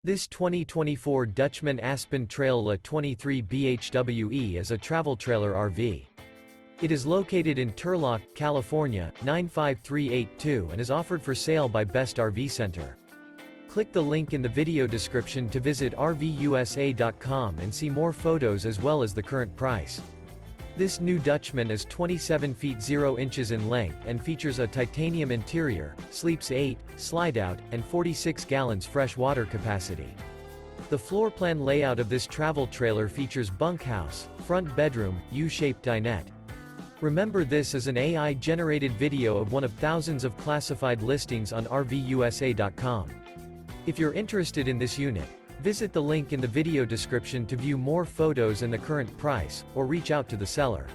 This 2024 Dutchmen Aspen Trail La-23 BHWE is a travel trailer RV. It is located in Turlock, California, 95382 and is offered for sale by Best RV Center. Click the link in the video description to visit RVUSA.com and see more photos as well as the current price. This new Dutchmen is 27 feet 0 inches in length and features a titanium interior, sleeps 8, Slideout, and 46 gallons fresh water capacity. The floor plan layout of this travel trailer features bunkhouse, front bedroom, U-shaped dinette. Remember, this is an AI-generated video of one of thousands of classified listings on RVUSA.com. If you're interested in this unit, visit the link in the video description to view more photos and the current price, or reach out to the seller.